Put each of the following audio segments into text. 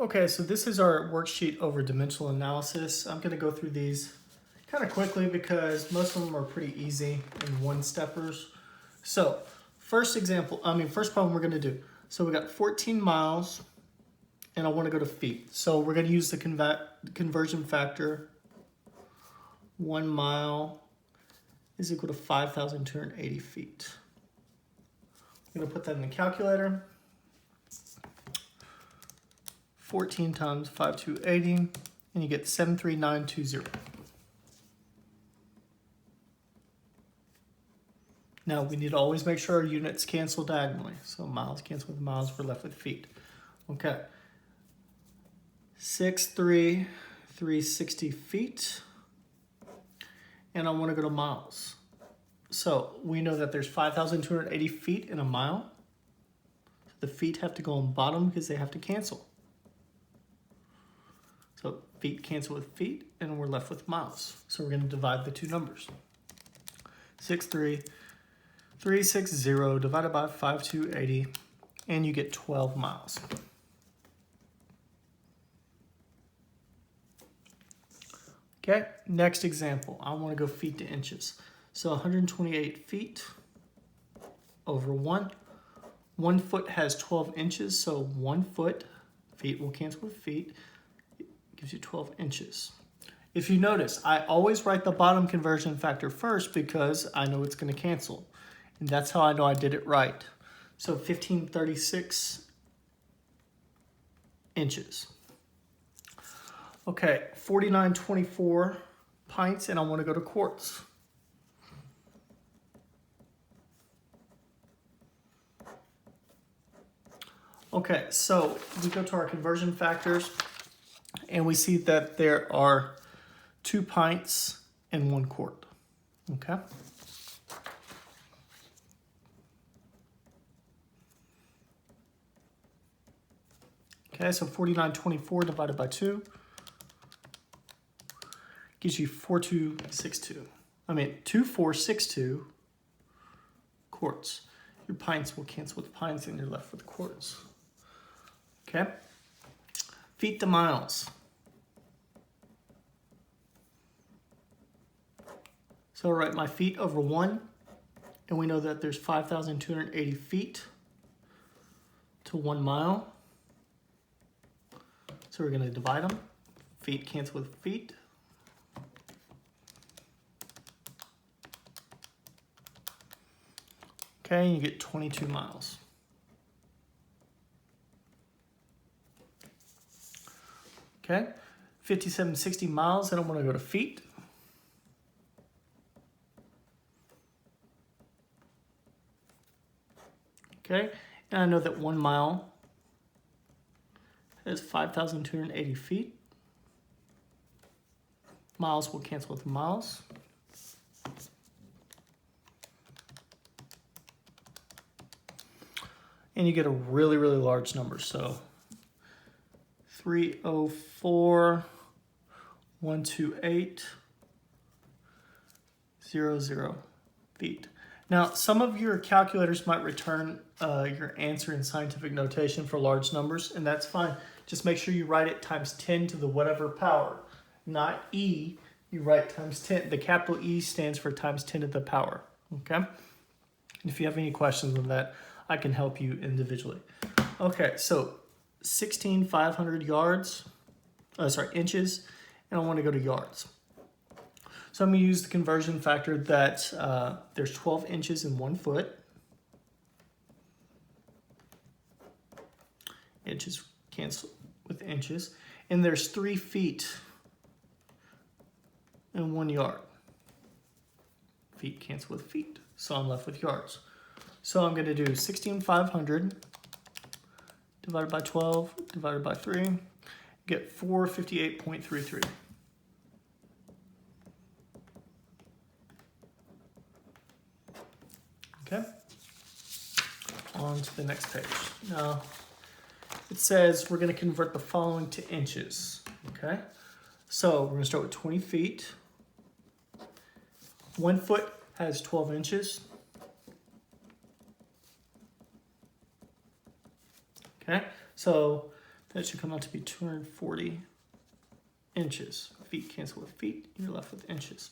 Okay, so this is our worksheet over dimensional analysis. I'm going to go through these kind of quickly because most of them are pretty easy and one-steppers. So first problem we're going to do. So we got 14 miles and I want to go to feet. So we're going to use the conversion factor. 1 mile is equal to 5,280 feet. I'm going to put that in the calculator. 14 times 5,280, and you get 73920. Now we need to always make sure our units cancel diagonally. So miles cancel with miles, we're left with feet. Okay. 6,360 feet. And I want to go to miles. So we know that there's 5,280 feet in a mile. The feet have to go on bottom because they have to cancel. So feet cancel with feet, and we're left with miles. So we're going to divide the two numbers. 6,360 divided by 5,280, and you get 12 miles. Okay, next example. I want to go feet to inches. So 128 feet over 1. 1 foot has 12 inches, so 1 foot, feet will cancel with feet, gives you 12 inches. If you notice, I always write the bottom conversion factor first because I know it's going to cancel. And that's how I know I did it right. So 1536 inches. Okay, 4924 pints, and I want to go to quarts. Okay, so we go to our conversion factors, and we see that there are 2 pints and 1 quart. Okay. Okay, so 4924 divided by 2 gives you 2462 quarts. Your pints will cancel with pints, and you're left with quarts. Okay. Feet to miles. So I'll write my feet over 1, and we know that there's 5,280 feet to 1 mile. So we're going to divide them. Feet cancel with feet. Okay, and you get 22 miles. Okay, 5760 miles, and I want to go to feet. Okay, and I know that 1 mile has 5,280 feet. Miles will cancel with miles. And you get a really, really large number. So 304,128,00 feet. Now, some of your calculators might return your answer in scientific notation for large numbers, and that's fine. Just make sure you write it times 10 to the whatever power, not E. You write times 10. The capital E stands for times 10 to the power, okay? And if you have any questions on that, I can help you individually. Okay, so 16,500 inches, and I want to go to yards. So I'm going to use the conversion factor that there's 12 inches in 1 foot. Inches cancel with inches. And there's 3 feet in 1 yard. Feet cancel with feet, so I'm left with yards. So I'm going to do 16,500 divided by 12 divided by 3, get 458.33. Okay, on to the next page. Now, it says we're going to convert the following to inches. Okay, so we're going to start with 20 feet. 1 foot has 12 inches. Okay, so That should come out to be 240 inches. Feet cancel with feet, you're left with inches.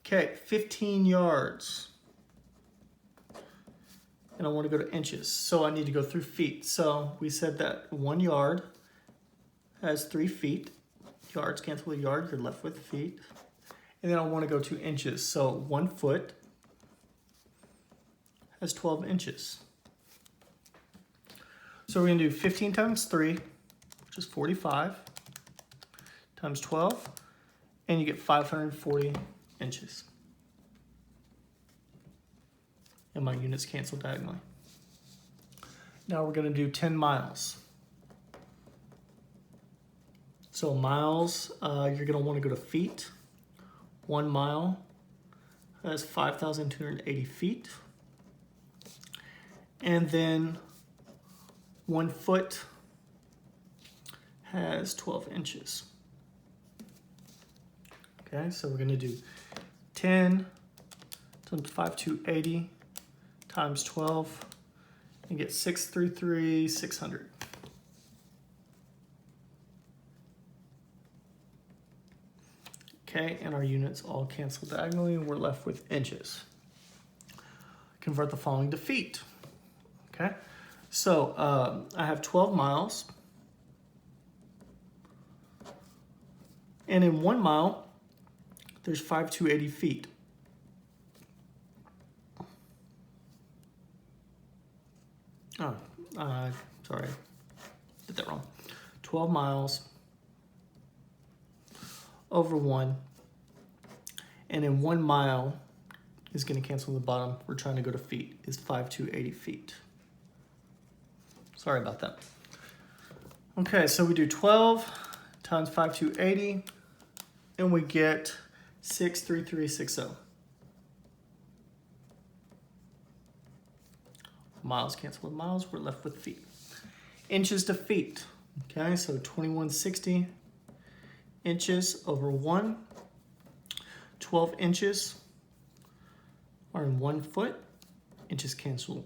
Okay, 15 yards. And I want to go to inches, so I need to go through feet. So we said that 1 yard has 3 feet. Yards cancel with yard, you're left with feet. And then I want to go to inches. So 1 foot has 12 inches. So we're going to do 15 times 3, which is 45, times 12, and you get 540 inches. And my units cancel diagonally. Now we're going to do 10 miles. So miles, you're going to want to go to feet. 1 mile has 5,280 feet. And then 1 foot has 12 inches. Okay, so we're going to do 10 times 5,280 times 12 and get 633,600. Okay, and our units all cancel diagonally and we're left with inches. Convert the following to feet. Okay, so I have 12 miles. And in 1 mile, there's 5,280 feet. Oh, sorry, did that wrong. 12 miles over 1, and in 1 mile is going to cancel the bottom. We're trying to go to feet, is 5,280 feet. Sorry about that. Okay, so we do 12 times 5,280, and we get 63360. Miles cancel with miles, we're left with feet. Inches to feet, okay, so 2160 inches over 1. 12 inches are in 1 foot. Inches cancel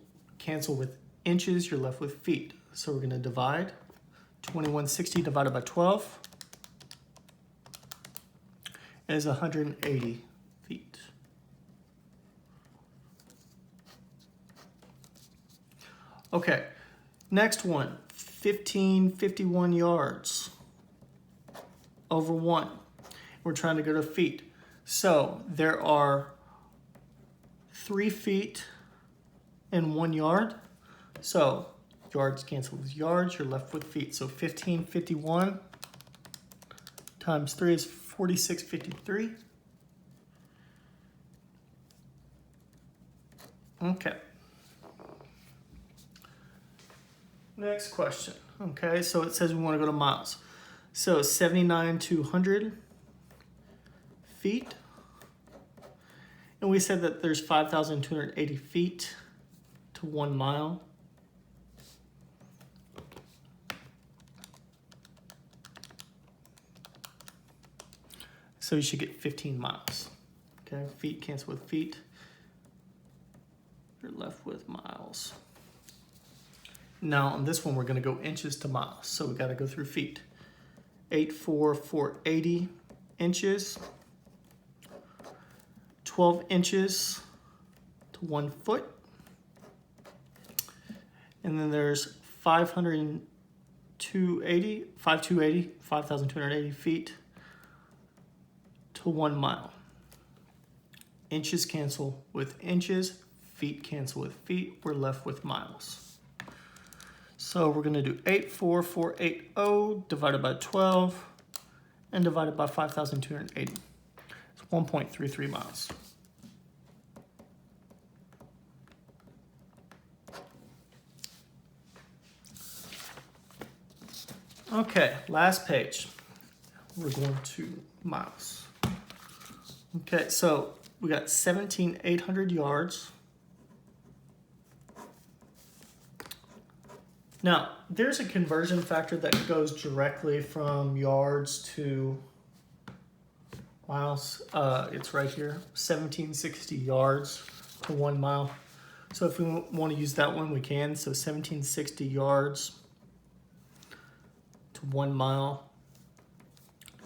with inches, you're left with feet. So we're going to divide 2160 divided by 12 is 180 feet. Okay, next one, 1551 yards over 1. We're trying to go to feet. So there are 3 feet in 1 yard. So yards cancel with yards, you're left with feet. So 1551 times 3 is 4653. Okay. Next question. Okay, so it says we want to go to miles. So 79 to 100 feet. And we said that there's 5,280 feet to 1 mile. So you should get 15 miles. Okay, feet cancel with feet. You're left with miles. Now on this one, we're gonna go inches to miles. So we gotta go through feet. 84480 inches. 12 inches to 1 foot. And then there's 5,280 feet to 1 mile. Inches cancel with inches, feet cancel with feet, we're left with miles. So we're gonna do 84480 divided by 12 and divided by 5,280. It's 1.33 miles. Okay, last page. We're going to miles. Okay, so we got 17,800 yards. Now, there's a conversion factor that goes directly from yards to miles. It's right here, 1760 yards to 1 mile. So if we want to use that one, we can. So 1760 yards to 1 mile.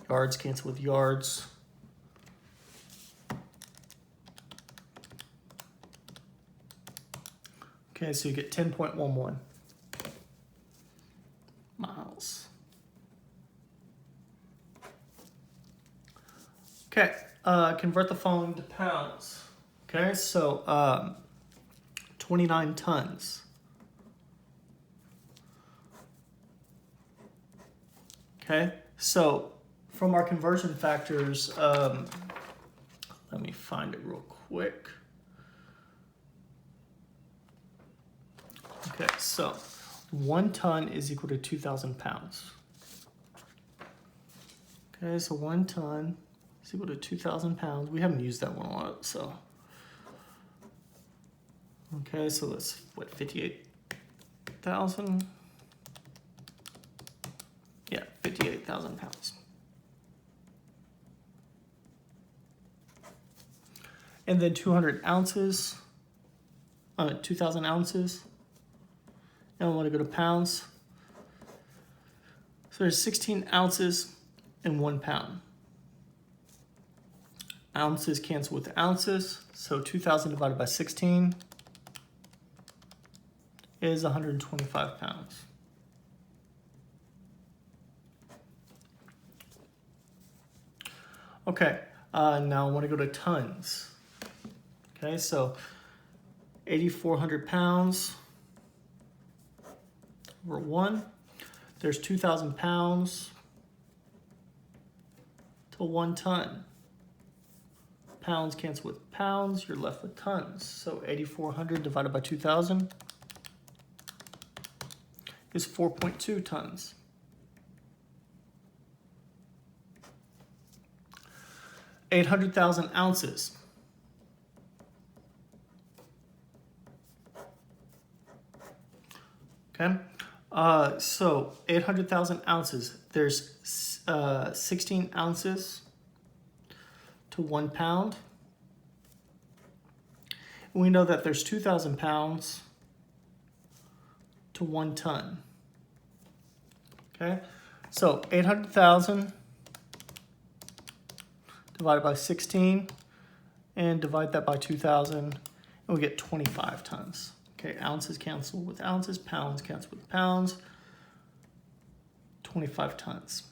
Yards cancel with yards. Okay, so you get 10.11 miles. Okay, convert the following to pounds. Okay, so 29 tons. Okay, so from our conversion factors, let me find it real quick. Okay, so 1 ton is equal to 2,000 pounds. Okay, so 1 ton is equal to 2,000 pounds. We haven't used that one a lot, so. Okay, so that's what, 58,000? Yeah, 58,000 pounds. And then 200 ounces, 2,000 ounces. And I want to go to pounds. So there's 16 ounces in 1 pound. Ounces cancel with ounces. So 2,000 divided by 16 is 125 pounds. Okay, now I want to go to tons. Okay, so 8,400 pounds over 1. There's 2,000 pounds to 1 ton. Pounds cancel with pounds, you're left with tons. So 8,400 divided by 2,000 is 4.2 tons. $800,000 ounces. Okay, so 800,000 ounces. There's 16 ounces to 1 pound. We know that there's 2,000 pounds to 1 ton. Okay, so 800,000 divided by 16 and divide that by 2,000 and we get 25 tons. Okay, ounces cancel with ounces, pounds cancel with pounds, 25 tons.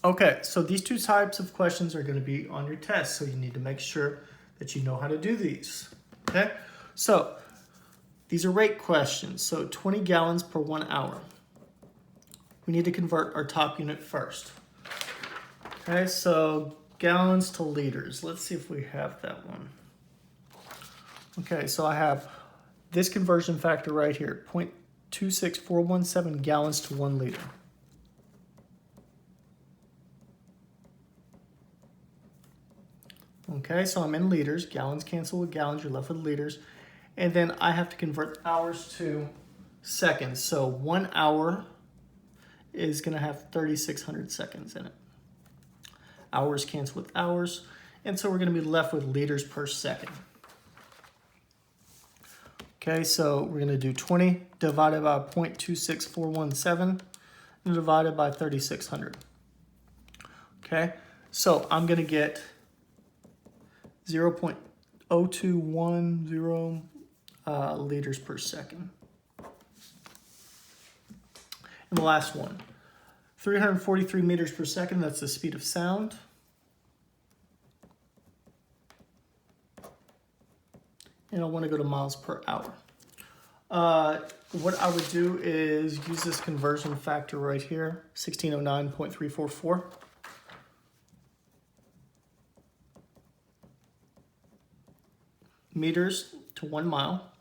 Okay, so these 2 types of questions are going to be on your test, so you need to make sure that you know how to do these. Okay, so these are rate questions, so 20 gallons per 1 hour. We need to convert our top unit first. Okay, so gallons to liters. Let's see if we have that one. Okay, so I have this conversion factor right here, 0.26417 gallons to 1 liter. Okay, so I'm in liters. Gallons cancel with gallons, you're left with liters. And then I have to convert hours to seconds. So 1 hour is going to have 3,600 seconds in it. Hours cancel with hours. And so we're going to be left with liters per second. Okay, so we're going to do 20 divided by 0.26417 and divided by 3,600. Okay, so I'm going to get 0.0210 liters per second. And the last one, 343 meters per second, that's the speed of sound. And I want to go to miles per hour. What I would do is use this conversion factor right here, 1609.344. Meters to 1 mile.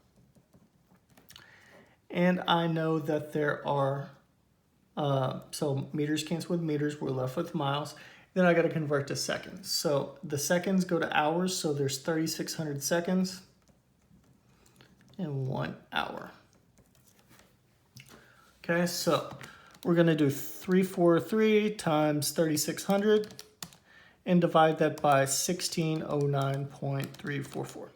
And I know that there are, so meters cancel with meters, we're left with miles. Then I got to convert to seconds. So the seconds go to hours, so there's 3,600 seconds in 1 hour. Okay, so we're going to do 343 times 3,600 and divide that by 1609.344.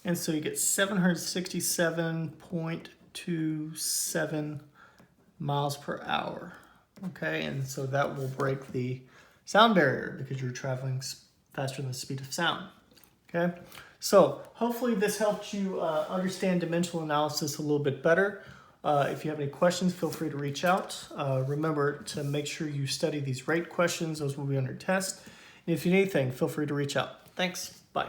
And so you get 767.27 miles per hour. Okay, and so that will break the sound barrier because you're traveling faster than the speed of sound. Okay, so hopefully this helped you understand dimensional analysis a little bit better. If you have any questions, feel free to reach out. Remember to make sure you study these rate questions. Those will be on your test. And if you need anything, feel free to reach out. Thanks. Bye.